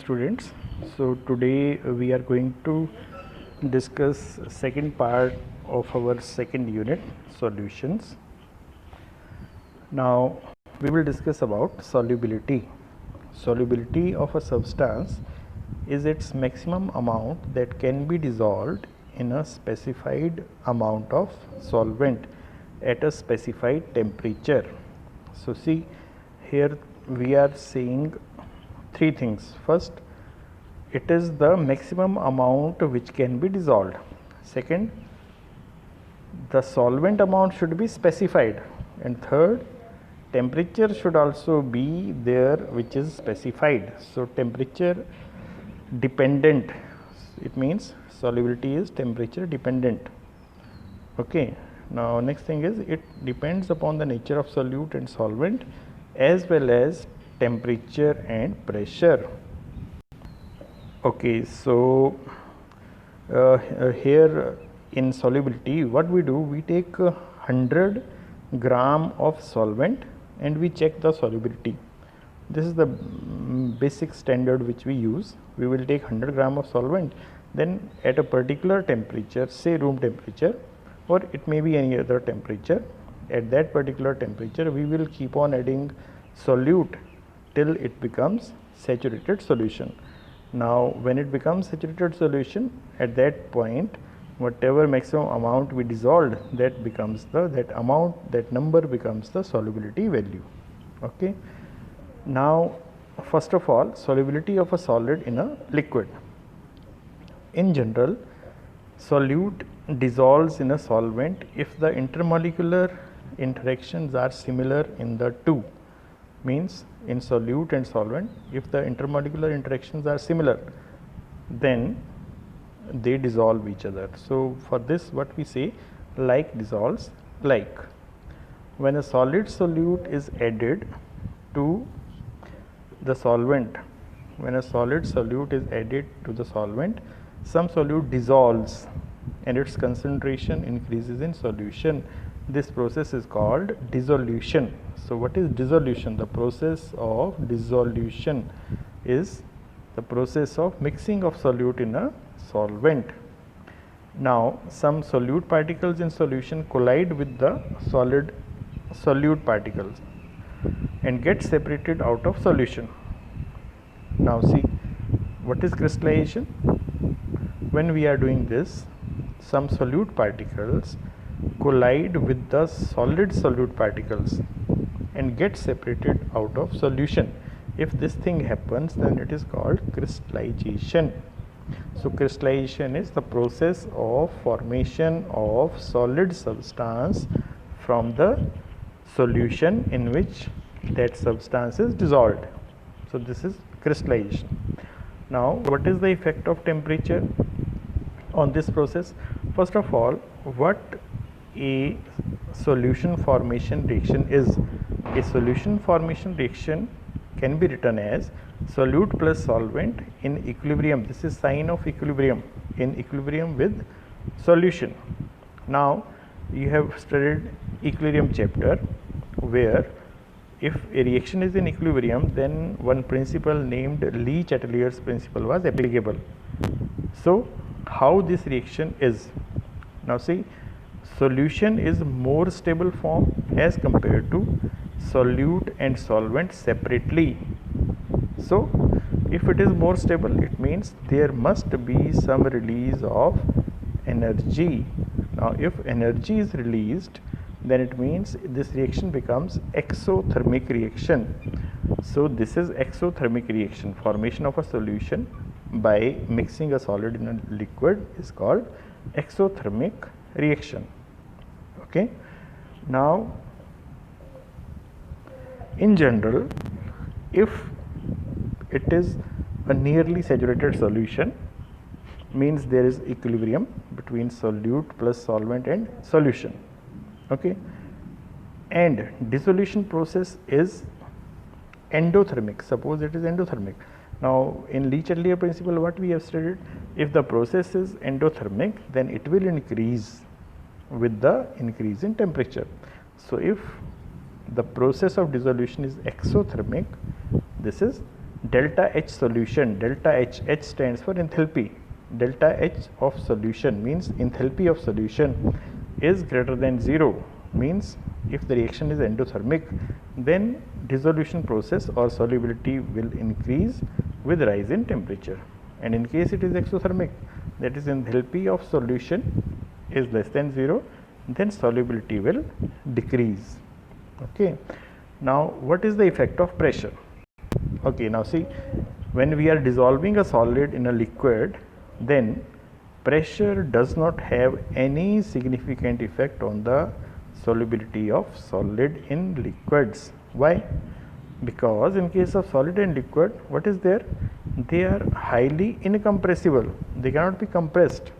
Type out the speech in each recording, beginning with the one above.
students. So today we are going to discuss second part of our second unit, solutions. Now we will discuss about solubility. Solubility of a substance is its maximum amount that can be dissolved in a specified amount of solvent at a specified temperature. So see, here we are seeing three things. First, it is the maximum amount which can be dissolved. Second, the solvent amount should be specified. And third, temperature should also be there which is specified. So temperature dependent, it means solubility is temperature dependent. Okay, now next thing is it depends upon the nature of solute and solvent as well as temperature and pressure. Okay, so here in solubility, what we do, we take 100 gram of solvent and we check the solubility. This is the basic standard which we use. We will take 100 gram of solvent, then at a particular temperature, say room temperature, or it may be any other temperature. At that particular temperature, we will keep on adding solute till it becomes saturated solution. Now when it becomes saturated solution, at that point whatever maximum amount we dissolved, that becomes that number becomes the solubility value. Okay, now first of all, solubility of a solid in a liquid. In general, solute dissolves in a solvent if the intermolecular interactions are similar in the two. Means in solute and solvent, if the intermolecular interactions are similar, then they dissolve each other. So for this, what we say, like dissolves like. When a solid solute is added to the solvent, some solute dissolves and its concentration increases in solution. This process is called dissolution. So what is dissolution? The process of dissolution is the process of mixing of solute in a solvent. Now some solute particles in solution collide with the solute particles and get separated out of solution. Now see, what is crystallization? When we are doing this, some solute particles collide with the solid solute particles and get separated out of solution. If this thing happens, then it is called crystallization. So crystallization is the process of formation of solid substance from the solution in which that substance is dissolved. So this is crystallization. Now what is the effect of temperature on this process? First of all, what a solution formation reaction is. A solution formation reaction can be written as solute plus solvent in equilibrium. This is sign of equilibrium, in equilibrium with solution. Now you have studied equilibrium chapter, where if a reaction is in equilibrium, then one principle named Le-Chatelier's principle was applicable. So how this reaction is? Now see, solution is more stable form as compared to solute and solvent separately. So if it is more stable, it means there must be some release of energy. Now if energy is released, then it means this reaction becomes exothermic reaction. So this is exothermic reaction. Formation of a solution by mixing a solid in a liquid is called exothermic reaction. Okay, now in general, if it is a nearly saturated solution, means there is equilibrium between solute plus solvent and solution. Okay, and dissolution process is endothermic. Suppose it is endothermic. Now in Le-Chatelier principle, what we have studied, if the process is endothermic, then it will increase with the increase in temperature. So if the process of dissolution is exothermic, this is delta H solution, delta H stands for enthalpy. Delta H of solution means enthalpy of solution is greater than 0, means if the reaction is endothermic, then dissolution process or solubility will increase with rise in temperature, and in case it is exothermic, that is enthalpy of solution is less than 0, then solubility will decrease. Okay. Now what is the effect of pressure? Okay, now see, when we are dissolving a solid in a liquid, then pressure does not have any significant effect on the solubility of solid in liquids. Why? Because in case of solid and liquid, what is there? They are highly incompressible. They cannot be compressed.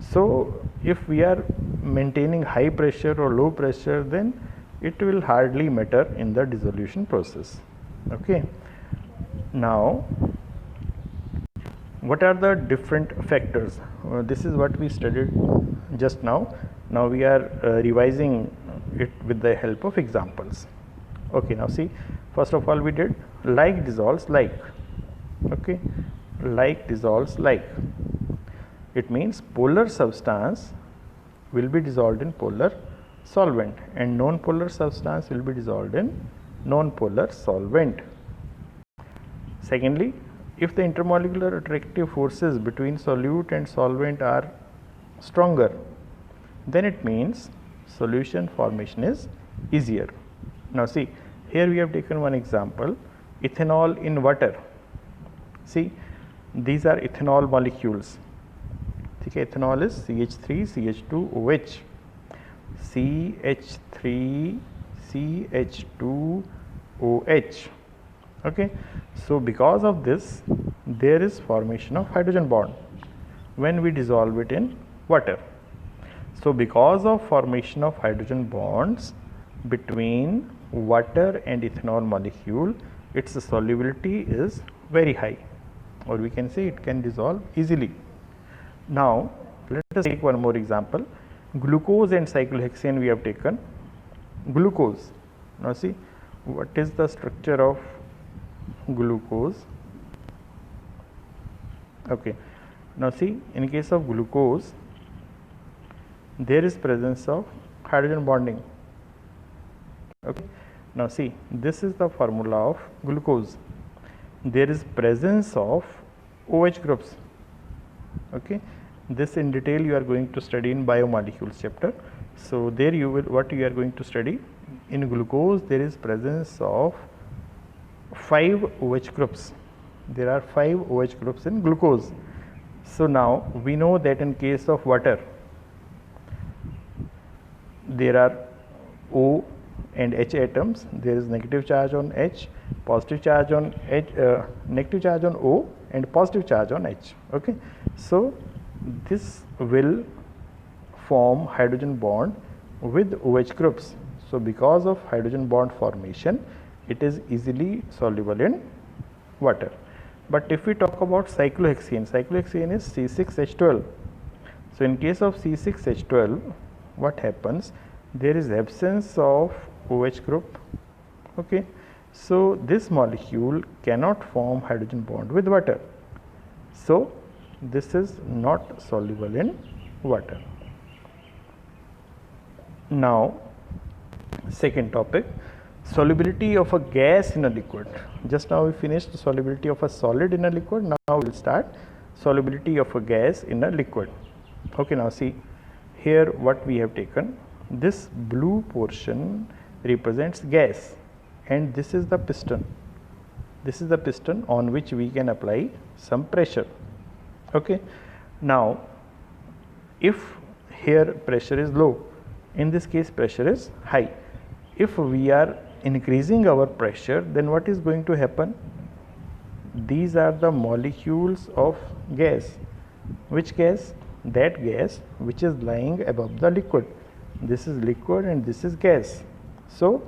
So if we are maintaining high pressure or low pressure, then it will hardly matter in the dissolution process. Okay. Now what are the different factors? This is what we studied just now. Now we are revising it with the help of examples. Okay, now see, first of all we did like dissolves like. Okay, like dissolves like. It means polar substance will be dissolved in polar solvent and non-polar substance will be dissolved in non-polar solvent. Secondly, if the intermolecular attractive forces between solute and solvent are stronger, then it means solution formation is easier. Now see, here we have taken one example, ethanol in water. See, these are ethanol molecules. Okay, ethanol is CH3 CH2OH, CH3 CH2OH. Okay, so because of this there is formation of hydrogen bond when we dissolve it in water. So because of formation of hydrogen bonds between water and ethanol molecule, its solubility is very high, or we can say it can dissolve easily. Now let us take one more example. Glucose and cyclohexane we have taken. Glucose, now see, what is the structure of glucose? Okay, now see, in case of glucose there is presence of hydrogen bonding. Okay, now see, this is the formula of glucose. There is presence of OH groups. Okay, this in detail you are going to study in biomolecules chapter. So there you will, what you are going to study in glucose, there is presence of 5 OH groups. There are 5 OH groups in glucose. So now we know that in case of water there are O and H atoms. There is negative charge on H, positive charge on H, negative charge on O and positive charge on H. Okay, so this will form hydrogen bond with OH groups. So because of hydrogen bond formation, it is easily soluble in water. But if we talk about cyclohexane, cyclohexane is C6H12. So in case of C6H12, what happens? There is absence of OH group. Okay, so this molecule cannot form hydrogen bond with water. So this is not soluble in water. Now second topic, solubility of a gas in a liquid. Just now we finished solubility of a solid in a liquid. Now we will start solubility of a gas in a liquid. Okay, now see, here what we have taken, this blue portion represents gas and this is the piston. This is the piston on which we can apply some pressure. Okay, now if here pressure is low, in this case pressure is high. If we are increasing our pressure, then what is going to happen? These are the molecules of gas. Which gas? That gas which is lying above the liquid. This is liquid and this is gas. So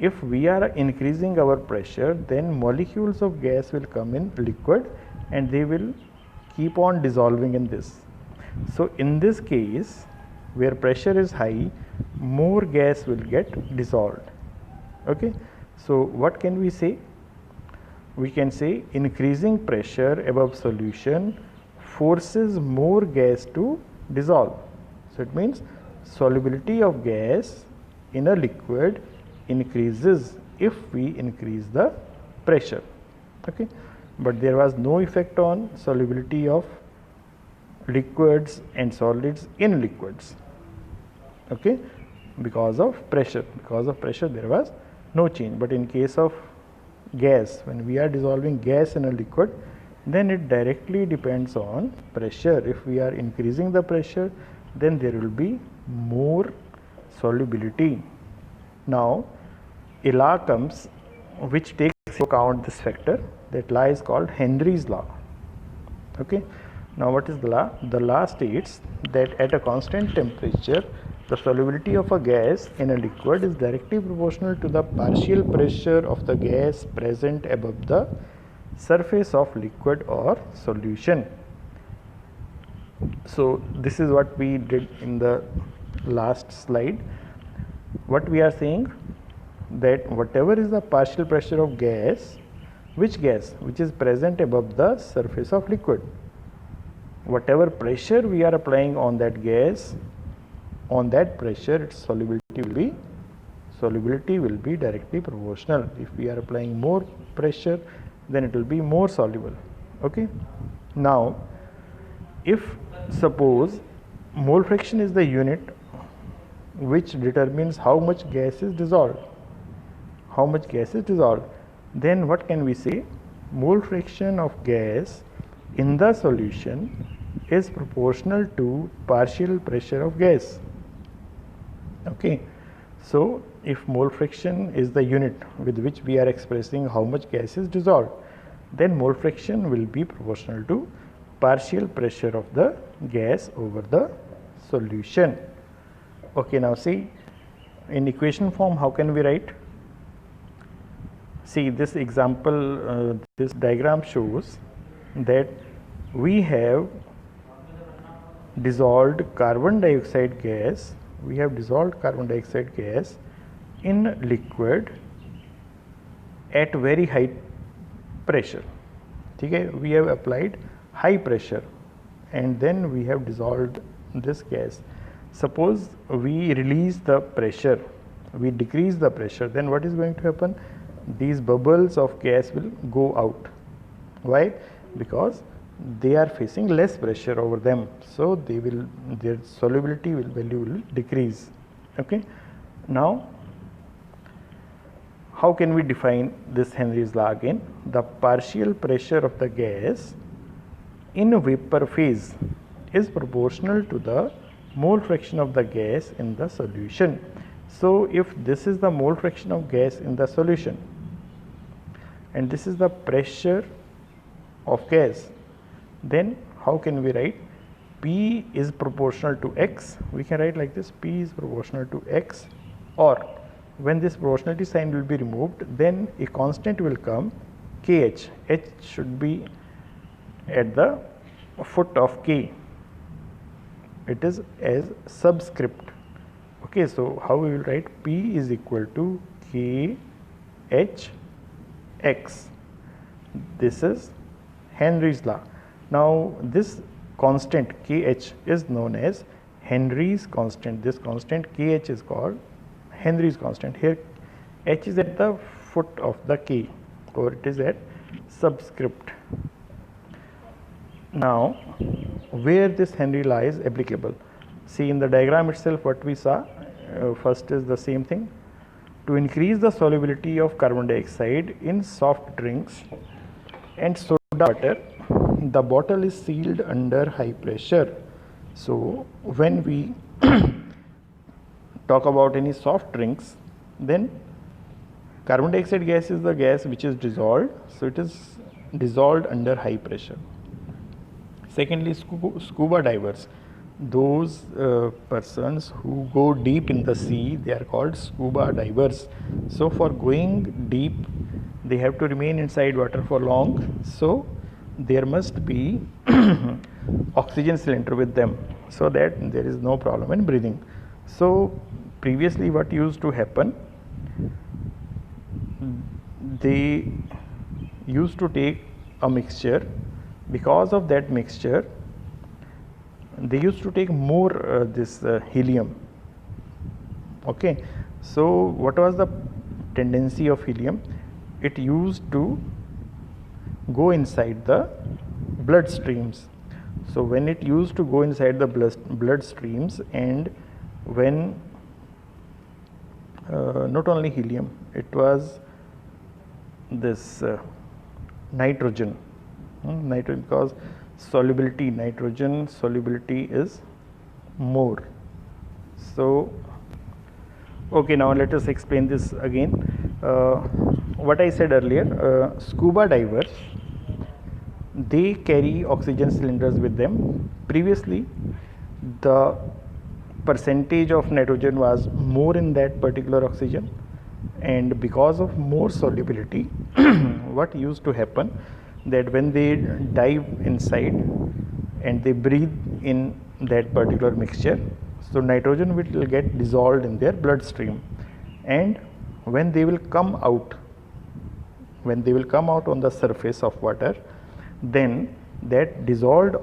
if we are increasing our pressure, then molecules of gas will come in liquid and they will keep on dissolving in this. So in this case, where pressure is high, more gas will get dissolved. Okay, so what can we say? we can say increasing pressure above solution forces more gas to dissolve. So it means solubility of gas in a liquid increases if we increase the pressure. Okay, but there was no effect on solubility of liquids and solids in liquids. Okay, because of pressure there was no change. But in case of gas, when we are dissolving gas in a liquid, then it directly depends on pressure. If we are increasing the pressure, then there will be more solubility. Now a law comes which takes into account this factor. That law is called Henry's law. Okay, now what is the law? The law states that at a constant temperature, the solubility of a gas in a liquid is directly proportional to the partial pressure of the gas present above the surface of liquid or solution. So this is what we did in the last slide. What we are saying, that whatever is the partial pressure of gas, which is present above the surface of liquid, whatever pressure we are applying on that gas, on that pressure its solubility will be directly proportional. If we are applying more pressure, then it will be more soluble. Okay, now if suppose mole fraction is the unit which determines how much gas is dissolved, then what can we say? Mole fraction of gas in the solution is proportional to partial pressure of gas. Okay, so if mole fraction is the unit with which we are expressing how much gas is dissolved, then mole fraction will be proportional to partial pressure of the gas over the solution. Okay, now see, in equation form how can we write? See, this example, this diagram shows that we have dissolved carbon dioxide gas, in liquid at very high pressure. Okay, we have applied high pressure and then we have dissolved this gas. Suppose we release the pressure, we decrease the pressure, then what is going to happen? These bubbles of gas will go out. Why? Because they are facing less pressure over them, so their solubility value will decrease. Okay, now how can we define this Henry's law again? The partial pressure of the gas in a vapor phase is proportional to the mole fraction of the gas in the solution. So if this is the mole fraction of gas in the solution and this is the pressure of gas, then how can we write? P is proportional to X. We can write like this: P is proportional to X, or when this proportionality sign will be removed, then a constant will come, KH. H should be at the foot of K. It is as subscript. Okay, so how we will write? P is equal to KH X. This is Henry's law. Now this constant KH is known as Henry's constant. This constant KH is called Henry's constant. Here H is at the foot of the K, or it is at subscript. Now where this Henry law is applicable? See, in the diagram itself what we saw, first is the same thing. To increase the solubility of carbon dioxide in soft drinks and soda water, the bottle is sealed under high pressure. So when we talk about any soft drinks, then carbon dioxide gas is the gas which is dissolved, so it is dissolved under high pressure. Secondly, scuba divers, those persons who go deep in the sea, they are called scuba divers. So for going deep, they have to remain inside water for long, so there must be oxygen cylinder with them, so that there is no problem in breathing. So previously what used to happen, they used to take a mixture. Because of that mixture, they used to take more this helium. Okay, so what was the tendency of helium? It used to go inside the blood streams. So when it used to go inside the blood streams, and when not only helium, it was this nitrogen, nitrogen, because nitrogen solubility is more. So okay, now let us explain this again. What I said earlier, scuba divers, they carry oxygen cylinders with them. Previously, the percentage of nitrogen was more in that particular oxygen, and because of more solubility, what used to happen, that when they dive inside and they breathe in that particular mixture, so nitrogen will get dissolved in their bloodstream, and when they will come out on the surface of water, then that dissolved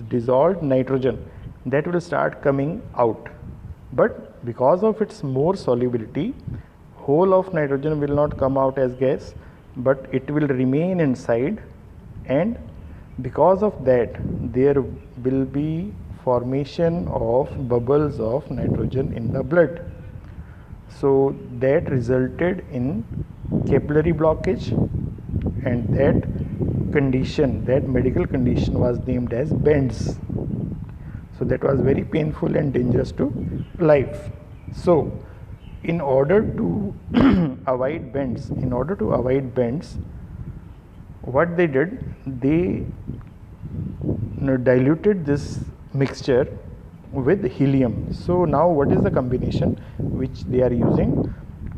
dissolved nitrogen, that will start coming out. But because of its more solubility, whole of nitrogen will not come out as gas, but it will remain inside, and because of that there will be formation of bubbles of nitrogen in the blood. So that resulted in capillary blockage, and that medical condition was named as bends. So that was very painful and dangerous to life. So in order to avoid bends, what they did, they diluted this mixture with helium. So now what is the combination which they are using?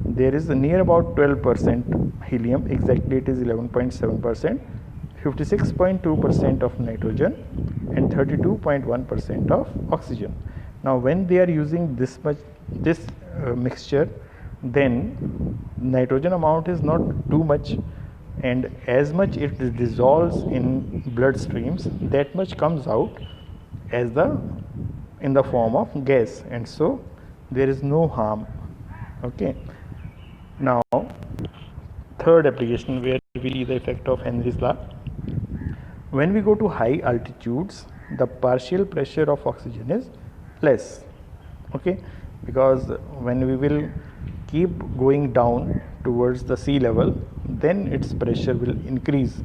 There is near about 12% helium, exactly it is 11.7%, 56.2% of nitrogen, and 32.1% of oxygen. Now when they are using this mixture, then nitrogen amount is not too much, and as much it dissolves in blood streams, that much comes out as in the form of gas, and so there is no harm. Okay, now third application where we see the effect of Henry's law. When we go to high altitudes, the partial pressure of oxygen is less. Okay, because when we will keep going down towards the sea level, then its pressure will increase.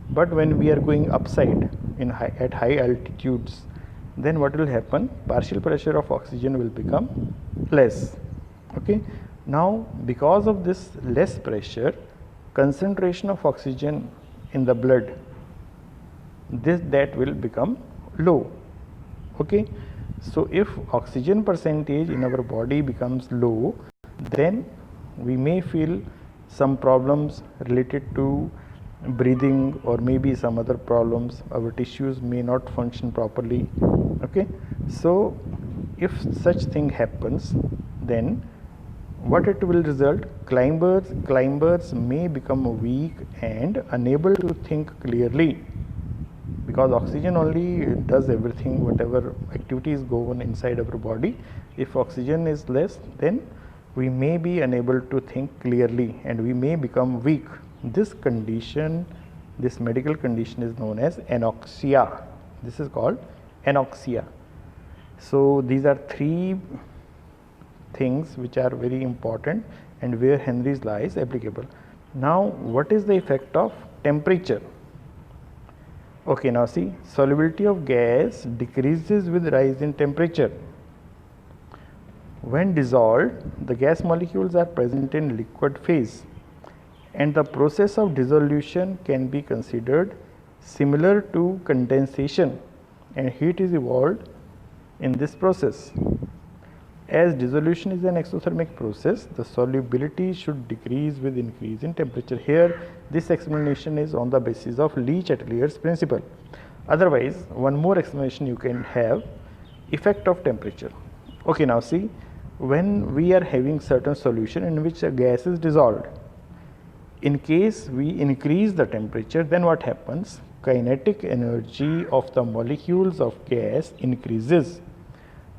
But when we are going upside at high altitudes, then what will happen? Partial pressure of oxygen will become less. Okay, now because of this less pressure, concentration of oxygen in the blood, that will become low. Okay, so if oxygen percentage in our body becomes low, then we may feel some problems related to breathing, or maybe some other problems. Our tissues may not function properly. Okay, so if such thing happens, then what it will result? Climbers may become weak and unable to think clearly, because oxygen only does everything, whatever activities go on inside our body. If oxygen is less, then we may be unable to think clearly and we may become weak. This condition, this medical condition, is known as anoxia. This is called anoxia. So these are three things which are very important and where Henry's law is applicable. Now what is the effect of temperature? Okay, now see, solubility of gas decreases with rise in temperature. When dissolved, the gas molecules are present in liquid phase, and the process of dissolution can be considered similar to condensation, and heat is evolved in this process. As dissolution is an exothermic process, the solubility should decrease with increase in temperature. Here, this explanation is on the basis of Le-Chatelier's principle. Otherwise, one more explanation you can have: effect of temperature. Okay, now see, when we are having certain solution in which a gas is dissolved, In case we increase the temperature, then what happens? Kinetic energy of the molecules of gas increases.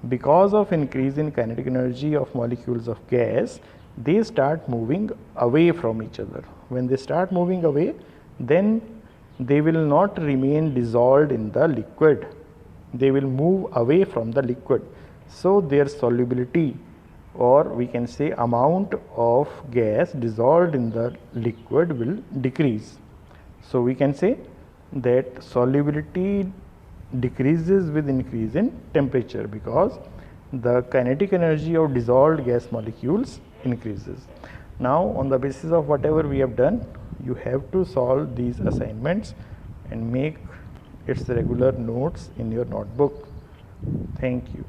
Because of increase in kinetic energy of molecules of gas, they start moving away from each other. When they start moving away, then they will not remain dissolved in the liquid. They will move away from the liquid. So their solubility, or we can say amount of gas dissolved in the liquid, will decrease. So we can say that solubility decreases with increase in temperature because the kinetic energy of dissolved gas molecules increases. Now, on the basis of whatever we have done, you have to solve these assignments and make its regular notes in your notebook. Thank you.